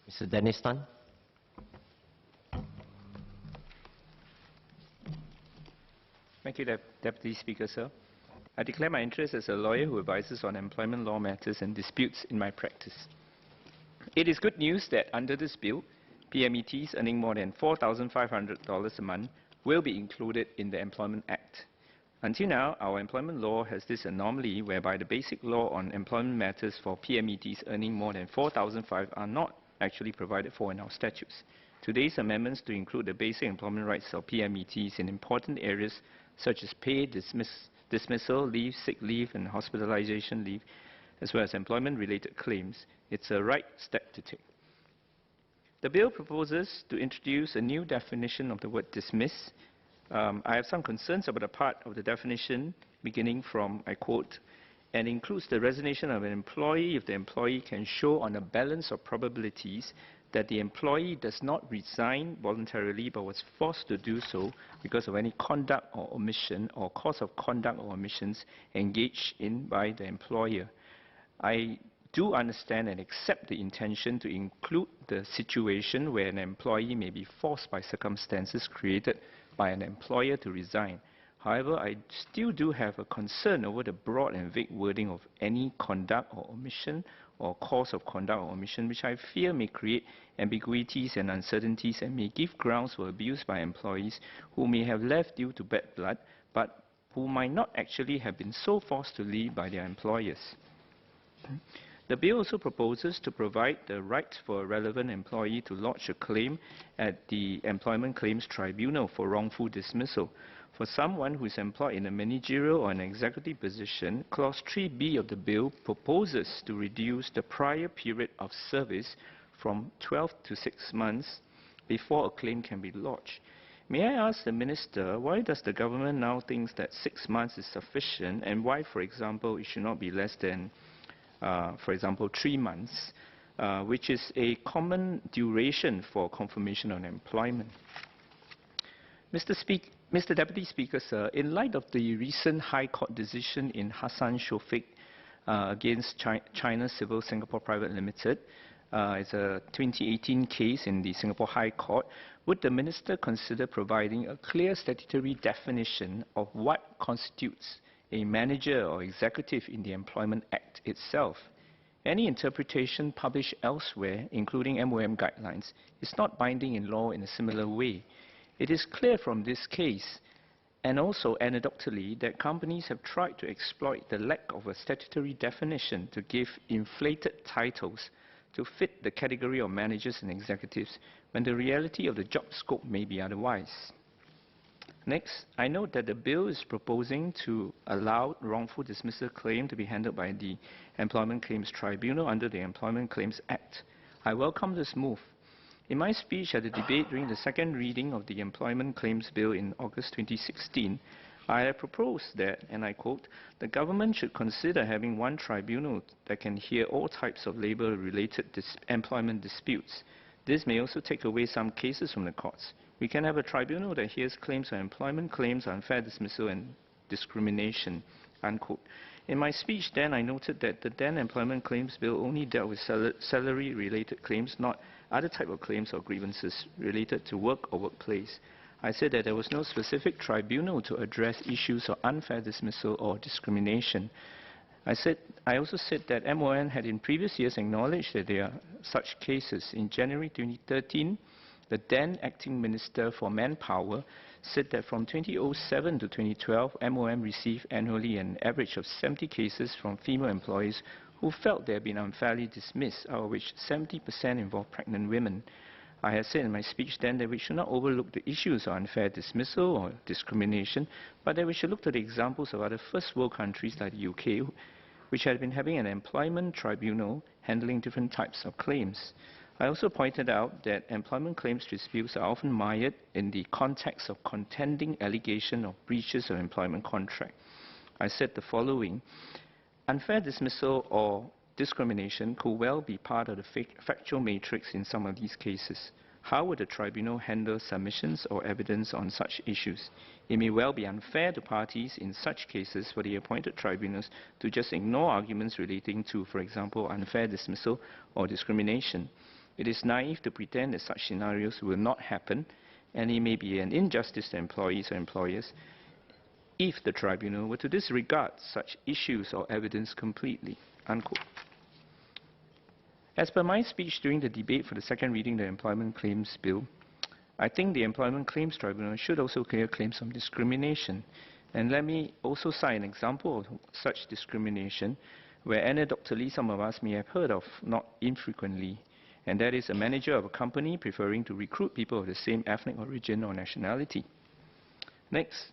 Mr. Dennis Tan. Thank you, Deputy Speaker, sir. I declare my interest as a lawyer who advises on employment law matters and disputes in my practice. It is good news that under this bill, PMETs earning more than $4,500 a month will be included in the Employment Act. Until now, our employment law has this anomaly whereby the basic law on employment matters for PMETs earning more than $4,500 are not actually provided for in our statutes. Today's amendments to include the basic employment rights of PMETs in important areas such as pay, dismissal leave, sick leave, and hospitalization leave, as well as employment-related claims, it's a right step to take. The bill proposes to introduce a new definition of the word dismiss. I have some concerns about a part of the definition beginning from, I quote, and includes the resignation of an employee if the employee can show on a balance of probabilities that the employee does not resign voluntarily but was forced to do so because of any conduct or omission or cause of conduct or omissions engaged in by the employer. I do understand and accept the intention to include the situation where an employee may be forced by circumstances created by an employer to resign. However, I still do have a concern over the broad and vague wording of any conduct or omission or cause of conduct or omission, which I fear may create ambiguities and uncertainties and may give grounds for abuse by employees who may have left due to bad blood, but who might not actually have been so forced to leave by their employers. The bill also proposes to provide the right for a relevant employee to lodge a claim at the Employment Claims Tribunal for wrongful dismissal. For someone who is employed in a managerial or an executive position, Clause 3B of the bill proposes to reduce the prior period of service from 12 to 6 months before a claim can be lodged. May I ask the Minister, why does the government now think that 6 months is sufficient, and why, for example, it should not be less than, for example, 3 months, which is a common duration for confirmation of employment? Mr. Deputy Speaker, sir, in light of the recent High Court decision in Hassan Shofiq against China Civil Singapore Private Limited, it's a 2018 case in the Singapore High Court, would the Minister consider providing a clear statutory definition of what constitutes a manager or executive in the Employment Act itself? Any interpretation published elsewhere, including MOM guidelines, is not binding in law in a similar way. It is clear from this case, and also anecdotally, that companies have tried to exploit the lack of a statutory definition to give inflated titles to fit the category of managers and executives, when the reality of the job scope may be otherwise. Next, I note that the bill is proposing to allow wrongful dismissal claim to be handled by the Employment Claims Tribunal under the Employment Claims Act. I welcome this move. In my speech at the debate during the second reading of the Employment Claims Bill in August 2016, I have proposed that, and I quote, the government should consider having one tribunal that can hear all types of labor-related employment disputes. This may also take away some cases from the courts. We can have a tribunal that hears claims on employment claims, unfair dismissal, and discrimination, unquote. In my speech then, I noted that the then Employment Claims Bill only dealt with salary-related claims, not other type of claims or grievances related to work or workplace. I said that there was no specific tribunal to address issues of unfair dismissal or discrimination. I also said that MON had in previous years acknowledged that there are such cases. In January 2013, the then Acting Minister for Manpower said that from 2007 to 2012, MOM received annually an average of 70 cases from female employees who felt they had been unfairly dismissed, out of which 70% involved pregnant women. I had said in my speech then that we should not overlook the issues of unfair dismissal or discrimination, but that we should look to the examples of other first world countries like the UK, which had been having an employment tribunal handling different types of claims. I also pointed out that employment claims disputes are often mired in the context of contending allegation of breaches of employment contract. I said the following: unfair dismissal or discrimination could well be part of the factual matrix in some of these cases. How would the tribunal handle submissions or evidence on such issues? It may well be unfair to parties in such cases for the appointed tribunals to just ignore arguments relating to, for example, unfair dismissal or discrimination. It is naive to pretend that such scenarios will not happen, and it may be an injustice to employees or employers if the tribunal were to disregard such issues or evidence completely." Unquote. As per my speech during the debate for the second reading of the Employment Claims Bill, I think the Employment Claims Tribunal should also hear claims of discrimination. And let me also cite an example of such discrimination where anecdotally some of us may have heard of not infrequently, and that is a manager of a company preferring to recruit people of the same ethnic origin or nationality. Next,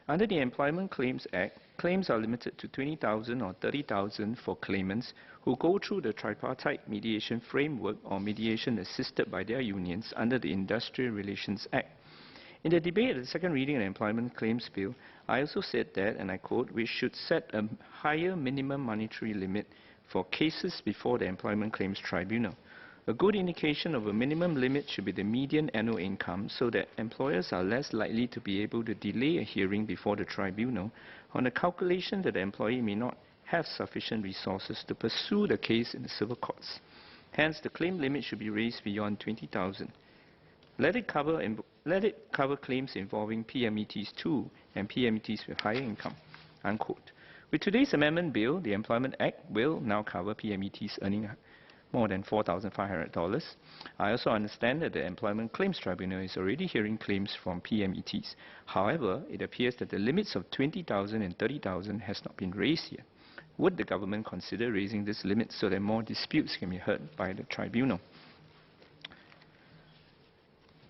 under the Employment Claims Act, claims are limited to $20,000 or $30,000 for claimants who go through the tripartite mediation framework or mediation assisted by their unions under the Industrial Relations Act. In the debate at the second reading of the Employment Claims Bill, I also said that, and I quote, "we should set a higher minimum monetary limit for cases before the Employment Claims Tribunal. A good indication of a minimum limit should be the median annual income so that employers are less likely to be able to delay a hearing before the tribunal on the calculation that the employee may not have sufficient resources to pursue the case in the civil courts. Hence, the claim limit should be raised beyond $20,000. Let it cover claims involving PMETs too and PMETs with higher income." Unquote. With today's amendment bill, the Employment Act will now cover PMETs earning more than $4,500. I also understand that the Employment Claims Tribunal is already hearing claims from PMETs. However, it appears that the limits of $20,000 and $30,000 has not been raised yet. Would the government consider raising this limit so that more disputes can be heard by the tribunal?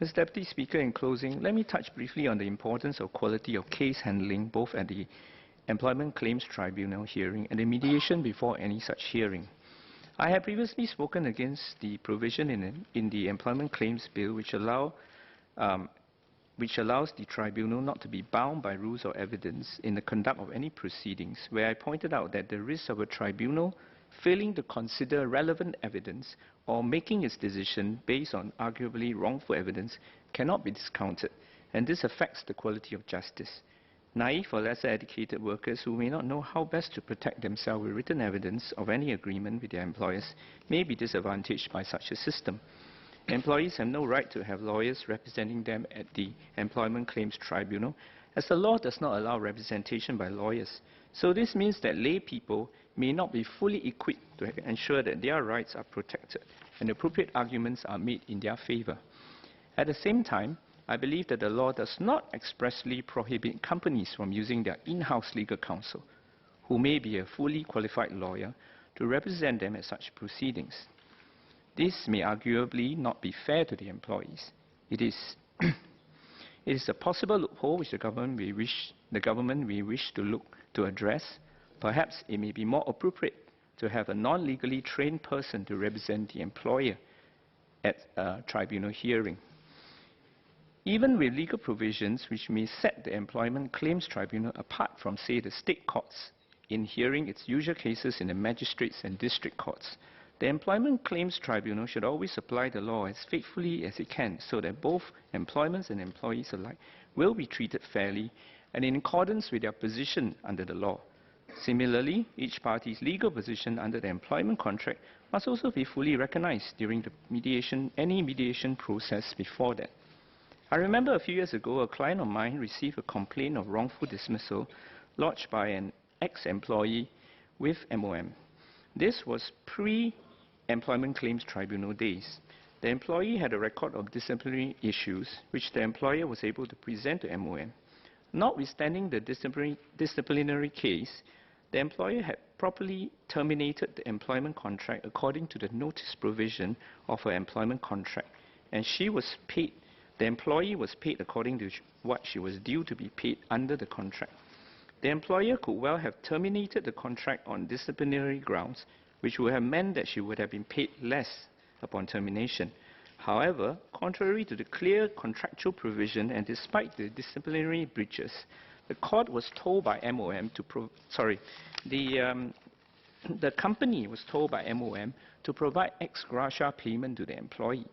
Mr. Deputy Speaker, in closing, let me touch briefly on the importance of quality of case handling both at the Employment Claims Tribunal hearing and the mediation before any such hearing. I have previously spoken against the provision in the Employment Claims Bill which allows the tribunal not to be bound by rules or evidence in the conduct of any proceedings, where I pointed out that the risk of a tribunal failing to consider relevant evidence or making its decision based on arguably wrongful evidence cannot be discounted, and this affects the quality of justice. Naive or lesser educated workers who may not know how best to protect themselves with written evidence of any agreement with their employers may be disadvantaged by such a system. Employees have no right to have lawyers representing them at the Employment Claims Tribunal, as the law does not allow representation by lawyers. So this means that lay people may not be fully equipped to ensure that their rights are protected and appropriate arguments are made in their favor. At the same time, I believe that the law does not expressly prohibit companies from using their in-house legal counsel, who may be a fully qualified lawyer, to represent them at such proceedings. This may arguably not be fair to the employees. It is a possible loophole which the government may wish to look to address. Perhaps it may be more appropriate to have a non-legally trained person to represent the employer at a tribunal hearing. Even with legal provisions which may set the Employment Claims Tribunal apart from, say, the state courts in hearing its usual cases in the magistrates and district courts, the Employment Claims Tribunal should always apply the law as faithfully as it can so that both employments and employees alike will be treated fairly and in accordance with their position under the law. Similarly, each party's legal position under the employment contract must also be fully recognized during the any mediation process before that. I remember a few years ago, a client of mine received a complaint of wrongful dismissal lodged by an ex-employee with MOM. This was pre-Employment Claims Tribunal days. The employee had a record of disciplinary issues which the employer was able to present to MOM. Notwithstanding the disciplinary case, the employer had properly terminated the employment contract according to the notice provision of her employment contract, and the employee was paid according to what she was due to be paid under the contract. The employer could well have terminated the contract on disciplinary grounds, which would have meant that she would have been paid less upon termination. However, contrary to the clear contractual provision and despite the disciplinary breaches, the court was told by MOM the company was told by MOM to provide ex gratia payment to the employee.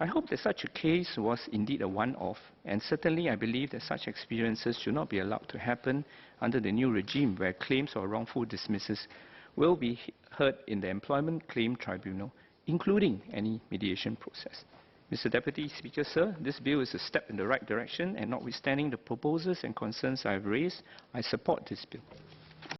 I hope that such a case was indeed a one-off, and certainly I believe that such experiences should not be allowed to happen under the new regime where claims or wrongful dismissals will be heard in the Employment Claim Tribunal including any mediation process. Mr. Deputy Speaker, sir, this bill is a step in the right direction, and notwithstanding the proposals and concerns I have raised, I support this bill.